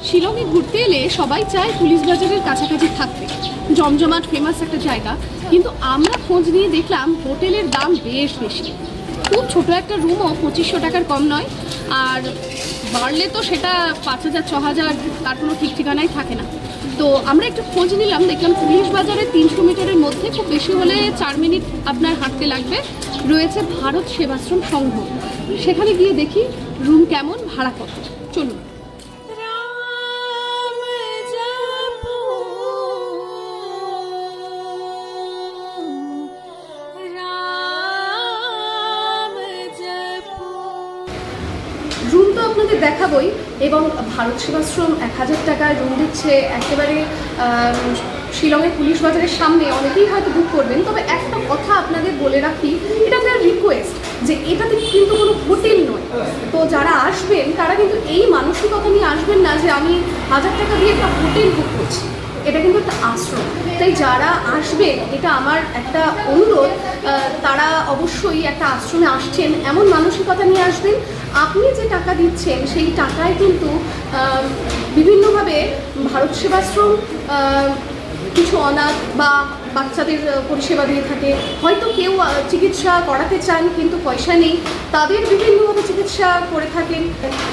শিলংয়ে ঘুরতে এলে সবাই চায় পুলিশ বাজারের কাছাকাছি থাকতে, জমজমাট ফেমাস একটা জায়গা। কিন্তু আমরা খোঁজ নিয়ে দেখলাম হোটেলের দাম বেশ বেশি। খুব ছোট একটা রুমও 2500 টাকার কম নয়, আর বাড়লে তো সেটা 5000 6000, তার কোনো ঠিক ঠিকানাই থাকে না। তো আমরা একটু খোঁজ নিলাম, দেখলাম পুলিশ বাজারে 300 মিটারের মধ্যে, খুব বেশি হলে 4 মিনিট আপনার হাঁটতে লাগবে, রয়েছে ভারত সেবাশ্রম সংঘ। সেখানে গিয়ে দেখি রুম কেমন, ভাড়া কত। চলুন। রুম তো আপনাদের দেখাবই, এবং ভারত সেবাশ্রম 1000 টাকায় রুম দিচ্ছে একেবারে শিলংয়ের পুলিশ বাজারের সামনে। অনেকেই হয়তো বুক করবেন, তবে একটা কথা আপনাদের বলে রাখি, এটা আপনার রিকোয়েস্ট, যে এটাতে কিন্তু কোনো হোটেল নয়। তো যারা আসবেন তারা কিন্তু এই মানসিকতা নিয়ে আসবেন না যে আমি 1000 টাকা দিয়ে একটা হোটেল বুক করছি। এটা কিন্তু একটা আশ্রম। তাই যারা আসবেন, এটা আমার একটা অনুরোধ, তারা অবশ্যই একটা আশ্রমে আসছেন এমন মানসিকতা নিয়ে আসবেন। আপনি যে টাকা দিচ্ছেন সেই টাকায় কিন্তু বিভিন্নভাবে ভারত সেবাশ্রম কিছু অনাথ বা বাচ্চাদের পরিষেবা দিয়ে থাকে। হয়তো কেউ চিকিৎসা করাতে চান কিন্তু পয়সা নেই, তাদের বিভিন্নভাবে চিকিৎসা করে থাকেন।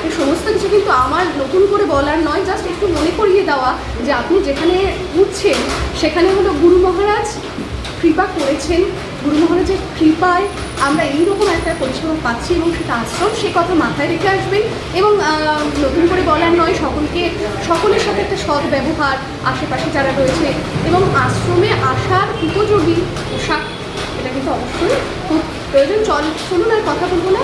এই সমস্ত কিছু কিন্তু আমার নতুন করে বলার নয়, জাস্ট একটু মনে করিয়ে দেওয়া যে আপনি যেখানে উঠছেন সেখানে হলো গুরু মহারাজ কৃপা করেছেন। গুরু মহারাজের কৃপায় আমরা এইরকম একটা পরিষেবা পাচ্ছি, এবং সেটা আশ্রম, সে কথা মাথায় রেখে আসবেন। এবং নতুন করে বলার নয়, সকলের সাথে একটা সৎ ব্যবহার, আশেপাশে যারা রয়েছে, এবং আশ্রমে আসার উপযোগী পোশাক, এটা কিন্তু অবশ্যই খুব প্রয়োজন। চলুন আর কথা বলবো না,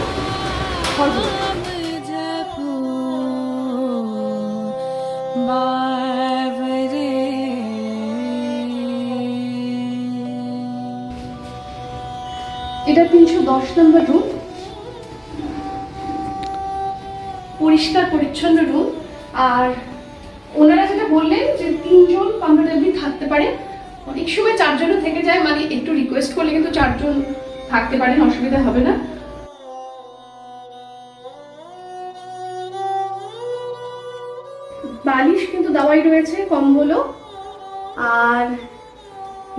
এটা 310 নম্বর রুম, পরিষ্কার পরিচ্ছন্ন রুম। আর ওনারা যেটা বললেন যে 3 জন কমফোর্টেবলি থাকতে পারে, অনেক সময় 4 জনও থেকে যায়, মানে একটু রিকোয়েস্ট করলে কিন্তু 4 জন থাকতে পারেন, অসুবিধা হবে না। বালিশ কিন্তু দেওয়াই রয়েছে, কম্বলও। আর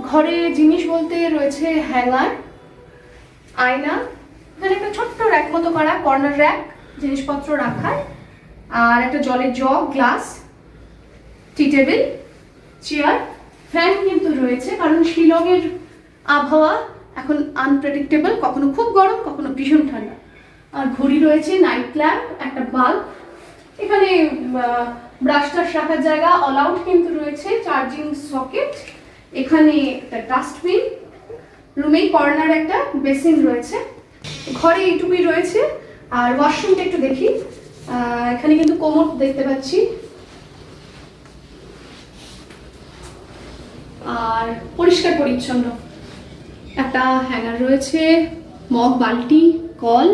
ঘরে জিনিস বলতে রয়েছে হ্যাঙ্গার, আয়না, এখানে একটা ছোট্ট র্যাক মতো করা, কর্নার র্যাক জিনিসপত্র রাখার, আর একটা জলের জগ, গ্লাস, টি টেবিল, চেয়ার, ফ্যান কিন্তু রয়েছে, কারণ শিলংয়ের আবহাওয়া এখন আনপ্রেডিক্টেবল, কখনো খুব গরম, কখনো ভীষণ ঠান্ডা। আর ঘড়ি রয়েছে, নাইট ল্যাম্প, একটা বাল্ব, এখানে ব্রাশ রাখার জায়গা, অল আউট কিন্তু রয়েছে, চার্জিং সকেট, এখানে একটা ডাস্টবিন, রুমেই কর্নার একটা বেসিন রয়েছে, ঘরে এইটুকুই রয়েছে। আর ওয়াশরুমটা একটু দেখি, এখানে কিন্তু কোমোড দেখতে পাচ্ছি, আর পরিষ্কার পরিচ্ছন্ন একটা হ্যাঙ্গার রয়েছে, মগ, বালতি, কল,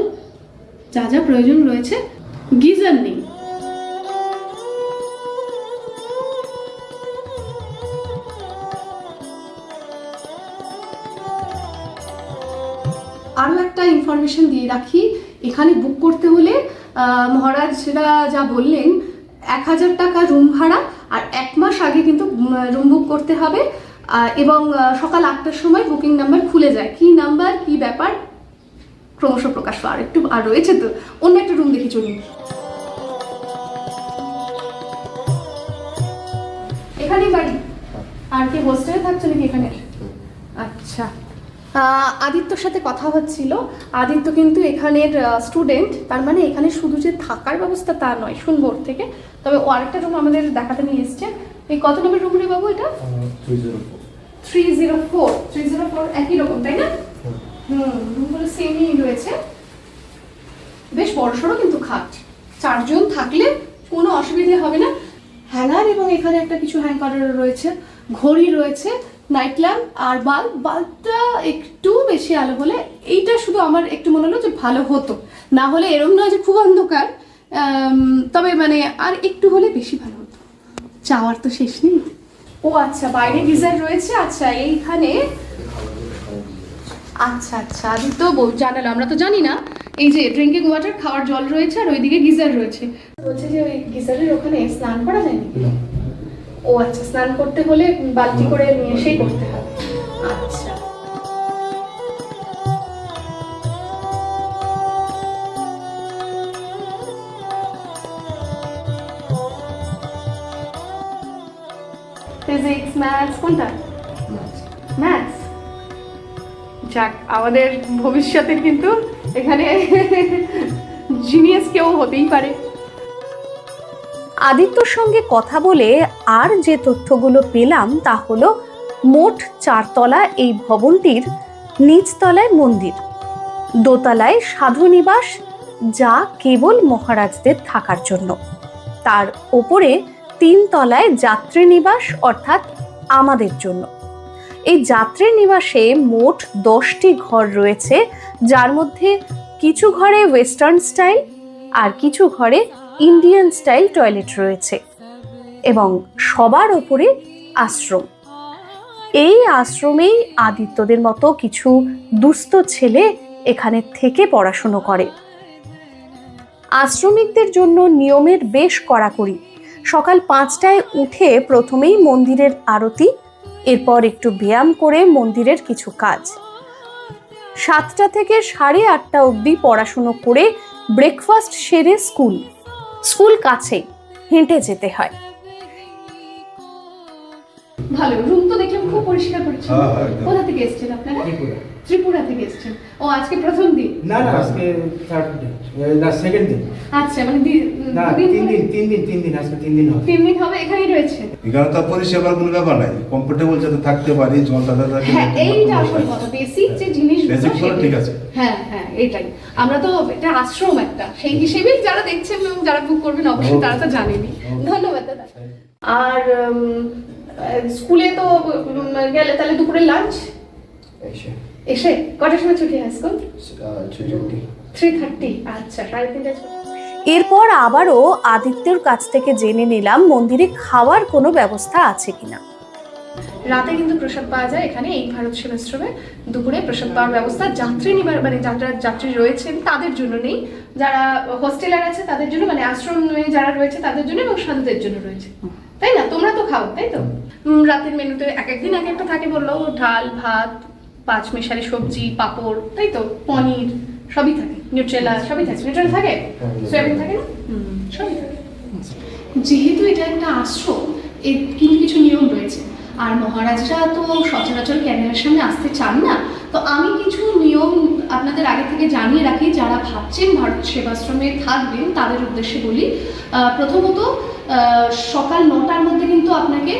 যা যা প্রয়োজন রয়েছে। গিজার নেই। আরও একটা ইনফরমেশন দিয়ে রাখি, এখানে বুক করতে হলে মহারাজরা যা বললেন, 1000 টাকা রুম ভাড়া, আর 1 মাস আগে কিন্তু রুম বুক করতে হবে, এবং সকাল 8টার সময় বুকিং নাম্বার খুলে যায়। কি নাম্বার, কি ব্যাপার, ক্রমশ প্রকাশ। আর রয়েছে তো, অন্য একটা রুম দেখি, চলুন। এখানেই বাড়ি? আর কি হোস্টেলে থাকছো নাকি এখানে? আচ্ছা। আদিত্যর সাথে কথা হচ্ছিল, আদিত্য কিন্তু এখানের স্টুডেন্ট, তার মানে এখানে শুধু যে থাকার ব্যবস্থা তা নয়, শুনবো ওর থেকে। তবে ও আরেকটা রুম আমাদের দেখাতে নিয়ে এসছে। এই কত নম্বর রুম রে বাবু এটা? 304 একই রকম, তাই না? রুমগুলো সেমই রয়েছে, বেশ বড়সড় কিন্তু খাট, 4 জন থাকলে কোনো অসুবিধা হবে না। হ্যাঙ্গার, এবং এখানে একটা কিছু হ্যাং করার রয়েছে, ঘড়ি রয়েছে, নাইট ল্যাম্প, আর বাল্বটা একটু বেশি আলো হলে, এইটা শুধু আমার একটু মনে হলো যে ভালো হতো, না হলে এরম নয় যে খুব অন্ধকার, তবে মানে আর একটু হলে বেশি ভালো হতো, চাওয়ার তো শেষ নেই। ও আচ্ছা, বাইরে গিজার রয়েছে। আচ্ছা, এইখানে আচ্ছা আদিত্য জানালো, আমরা তো জানি না, এই যে ড্রিঙ্কিং ওয়াটার, খাওয়ার জল রয়েছে, আর ওইদিকে গিজার রয়েছে। বলছে যে ওই গিজারের ওখানে স্নান করা যায়নি? ও আচ্ছা, স্নান করতে হলে বালতি করে নিয়ে এসেই করতে হবে। আচ্ছা, ফিজিক্স, ম্যাথস, কোনটা? ম্যাথস। যাক, আমাদের ভবিষ্যতে কিন্তু এখানে জিনিয়াস কেউ হতেই পারে। আদিত্যর সঙ্গে কথা বলে আর যে তথ্যগুলো পেলাম তা হলো মোট 4 তলা এই ভবনটির নিচতলায় মন্দির, দোতলায় সাধু নিবাস যা কেবল মহারাজদের থাকার জন্য, তার ওপরে 3 তলায় যাত্রী নিবাস অর্থাৎ আমাদের জন্য। এই যাত্রী নিবাসে মোট 10টি ঘর রয়েছে, যার মধ্যে কিছু ঘরে ওয়েস্টার্ন স্টাইল আর কিছু ঘরে ইন্ডিয়ান স্টাইল টয়লেট রয়েছে এবং সবার ওপরে আশ্রম। এই আশ্রমেই আদিত্যদের মতো কিছু দুস্থ ছেলে এখানে থেকে পড়াশুনো করে। আশ্রমিকদের জন্য নিয়মের বেশ কড়াকড়ি। সকাল 5টায় উঠে প্রথমেই মন্দিরের আরতি, এরপর একটু ব্যায়াম করে মন্দিরের কিছু কাজ। 7টা থেকে 8:30 অবধি পড়াশুনো করে ব্রেকফাস্ট সেরে স্কুল কাছেই, হেঁটে যেতে হয়। ভালো, রুম তো দেখলাম খুব পরিষ্কার পরিচ্ছন্ন। কোথা থেকে এসেছেন আপনারা? ত্রিপুরা থেকে এসেছেন। ও আজকে প্রথম দিন? না না, আজকে থার্ড ডে, না সেকেন্ড দিন। আচ্ছা, মানে না, তিন দিন, আজকে 3 দিন হবে। 3 দিন হবে এখানেই রয়েছে। এখানে তো পরিষেবার কোনো ব্যাপার নাই, কমফোর্টেবল যাতে থাকতে পারি, জল দাদা থাকে। হ্যাঁ, এইটা আসল কথা, বেসিক যে জিনিসগুলো বেসিকগুলো ঠিক আছে। হ্যাঁ হ্যাঁ, এটাই। আমরা তো এটা আশ্রম একটা, সেই হিসেবেই যারা দেখছেন এবং যারা বুক করবেন অবশ্যই তারা তো জানেনি। ধন্যবাদ দাদা। আর স্কুলে তো গেলে, তাহলে দুপুরে লাঞ্চ এসে কটার সময় ছুটি হয় স্কুল? 3:30। আচ্ছা, 3:30। এরপর আবারও আদিত্যর কাছ থেকে জেনে নিলাম মন্দিরে খাওয়ার কোনো ব্যবস্থা আছে কিনা। রাতে কিন্তু প্রসাদ পাওয়া যায় এখানে, এই ভারত সেবাশ্রমে দুপুরে প্রসাদ পাওয়ার ব্যবস্থা যাত্রী নিবার, মানে যাত্রী রয়েছেন তাদের জন্য নেই, যারা হোস্টেলার আছে তাদের জন্য, মানে আশ্রমে যারা রয়েছে তাদের জন্য এবং সাধুদের জন্য রয়েছে, তাই না? তোমরা তো খাও, তাই তো? রাতের মেনুতে এক একদিন এক একটা থাকে, বললো ডাল, ভাত, 5 মেশালি সবজি, পাঁপড়, তাই তো, পনির, সবই থাকে, নিউট্রেলা সবই থাকে। নিউট্রেলা থাকে, সয়াবিন থাকে না, সবই থাকে। যেহেতু এটা একটা আশ্রম, এর কিন্তু কিছু নিয়ম রয়েছে, আর মহারাজরা তো সচরাচর ক্যামেরার সামনে আসতে চান না, তো আমি কিছু নিয়ম আপনাদের আগে থেকে জানিয়ে রাখি। যারা ভাবছেন ভারত সেবাশ্রমে থাকবেন তাদের উদ্দেশ্যে বলি। প্রথমত, সকাল 9টার মধ্যে কিন্তু আপনাকে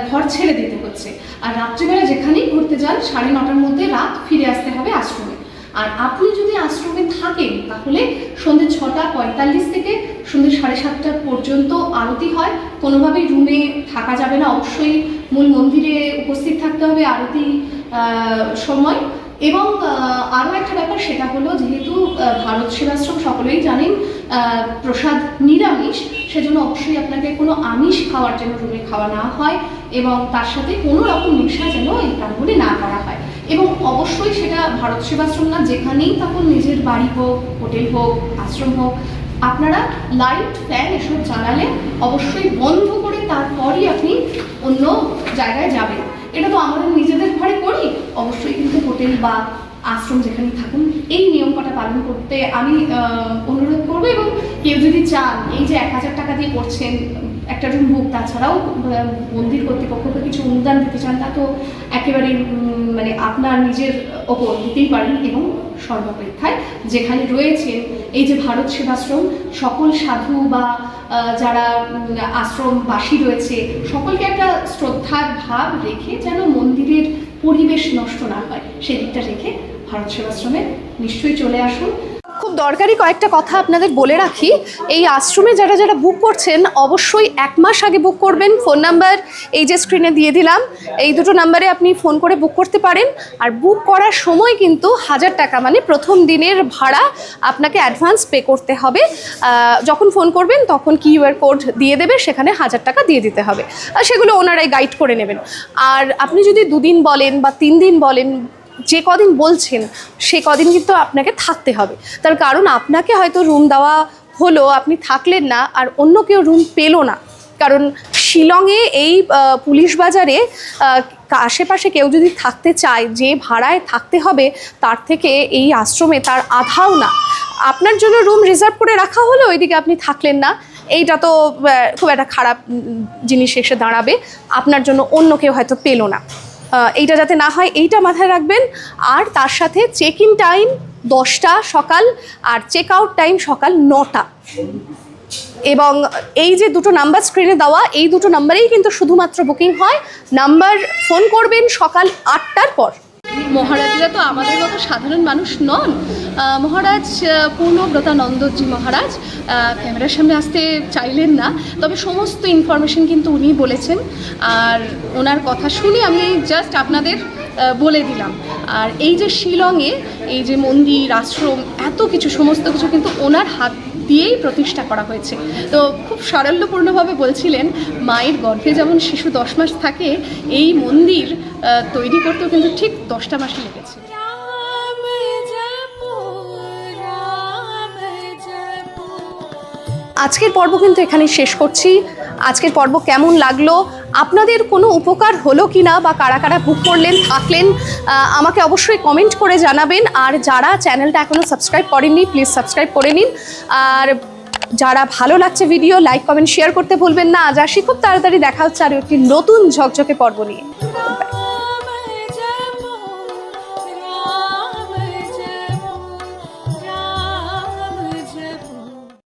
ঘর ছেড়ে দিতে হচ্ছে, আর রাত্রিবেলা যেখানেই ঘুরতে যান 9:30টার মধ্যে রাত ফিরে আসতে হবে আশ্রমে। আর আপনি যদি আশ্রমে থাকেন তাহলে সন্ধ্যে 6:45 থেকে সন্ধ্যে 7:30 পর্যন্ত আরতি হয়। কোনোভাবেই রুমে থাকা যাবে না, অবশ্যই মূল মন্দিরে উপস্থিত থাকতে হবে আরতি সময়। এবং আরও একটা ব্যাপার, সেটা হলো যেহেতু ভারত সেবাশ্রম সকলেই জানেন প্রসাদ নিরামিষ, সেজন্য অবশ্যই আপনাকে কোনো আমিষ খাওয়ার জন্য রুমে খাওয়া না হয় এবং তার সাথে কোনো রকম নেশা যেন এই প্রাঙ্গণে না করা হয়। এবং অবশ্যই সেটা ভারত সেবাশ্রম না, যেখানেই তখন নিজের বাড়ি হোক, হোটেল হোক, আশ্রম হোক, আপনারা লাইট, ফ্যান এসব জ্বালালে অবশ্যই বন্ধ করে তারপরই আপনি অন্য জায়গায় যাবেন। এটা তো আমাদের নিজেদের ঘরে করি, অবশ্যই কিন্তু হোটেল বা আশ্রম যেখানে থাকুন এই নিয়ম কটা পালন করতে আমি অনুরোধ করবো। এবং কেউ যদি চান, এই যে 1000 টাকা দিয়ে করছেন একটা রুম বুক, তাছাড়াও মন্দির কর্তৃপক্ষকে কিছু অনুদান দিতে চান, তা তো একেবারে মানে আপনার নিজের ওপর দিতেই পারেন। এবং সর্বাপেক্ষায় যেখানে রয়েছেন এই যে ভারত সেবাশ্রম, সকল সাধু বা যারা আশ্রমবাসী রয়েছে সকলকে একটা শ্রদ্ধার ভাব রেখে যেন মন্দিরের পরিবেশ নষ্ট না হয়, সেদিকটা রেখে ভারত সেবাশ্রমে নিশ্চয়ই চলে আসুন। খুব দরকারি কয়েকটা কথা আপনাদের বলে রাখি। এই আশ্রমে যারা যারা বুক করছেন অবশ্যই 1 মাস আগে বুক করবেন। ফোন নাম্বার এই যে স্ক্রিনে দিয়ে দিলাম, এই দুটো নাম্বারে আপনি ফোন করে বুক করতে পারেন। আর বুক করার সময় কিন্তু 1000 টাকা, মানে প্রথম দিনের ভাড়া আপনাকে অ্যাডভান্স পে করতে হবে। যখন ফোন করবেন তখন কিউআর কোড দিয়ে দেবে, সেখানে 1000 টাকা দিয়ে দিতে হবে, আর সেগুলো ওনারাই গাইড করে নেবেন। আর আপনি যদি 2 দিন বলেন বা 3 দিন বলেন, যে কদিন বলছেন সে কদিন কিন্তু আপনাকে থাকতে হবে। তার কারণ আপনাকে হয়তো রুম দেওয়া হলো, আপনি থাকলেন না, আর অন্য কেউ রুম পেলো না। কারণ শিলংয়ে এই পুলিশ বাজারে আশেপাশে কেউ যদি থাকতে চায়, যে ভাড়ায় থাকতে হবে তার থেকে এই আশ্রমে তার আধাও না। আপনার জন্য রুম রিজার্ভ করে রাখা হলো, ওইদিকে আপনি থাকলেন না, এইটা তো খুব একটা খারাপ জিনিস এসে দাঁড়াবে। আপনার জন্য অন্য কেউ হয়তো পেলো না, এইটা যাতে না হয় এইটা মাথায় রাখবেন। আর তার সাথে চেক ইন টাইম 10টা সকাল আর চেক আউট টাইম সকাল 9টা। এবং এই যে দুটো নাম্বার স্ক্রিনে দেওয়া, এই দুটো নাম্বারেই কিন্তু শুধুমাত্র বুকিং হয়। নাম্বার ফোন করবেন সকাল 8টার পর। মহারাজরা তো আমাদের মতো সাধারণ মানুষ নন। মহারাজ পূর্ণব্রতানন্দজি মহারাজ ক্যামেরার সামনে আসতে চাইলেন না, তবে সমস্ত ইনফরমেশন কিন্তু উনি বলেছেন। আর ওনার কথা শুনে আমি জাস্ট আপনাদের বলে দিলাম। আর এই যে শিলংয়ে এই যে মন্দির, আশ্রম, এত কিছু, সমস্ত কিছু কিন্তু ওনার হাত দিয়েই প্রতিষ্ঠা করা হয়েছে। তো খুব সারল্যপূর্ণভাবে বলছিলেন, মায়ের গর্ভে যেমন শিশু 10 মাস থাকে, এই মন্দির তৈরি করতেও কিন্তু ঠিক 10টা মাসই লেগেছে। আজকের পর্ব কিন্তু এখানেই শেষ করছি। আজকের পর্ব কেমন লাগলো, আপনাদের কোনো উপকার হলো কি না, বা কারা কারা বুক করলেন, থাকলেন, আমাকে অবশ্যই কমেন্ট করে জানাবেন। আর যারা চ্যানেলটা এখনও সাবস্ক্রাইব করেননি, প্লিজ সাবস্ক্রাইব করে নিন। আর যারা ভালো লাগছে ভিডিও, লাইক, কমেন্ট, শেয়ার করতে ভুলবেন না। আজ আসি, খুব তাড়াতাড়ি দেখা হচ্ছে আর একটি নতুন ঝকঝকে পর্ব নিয়ে।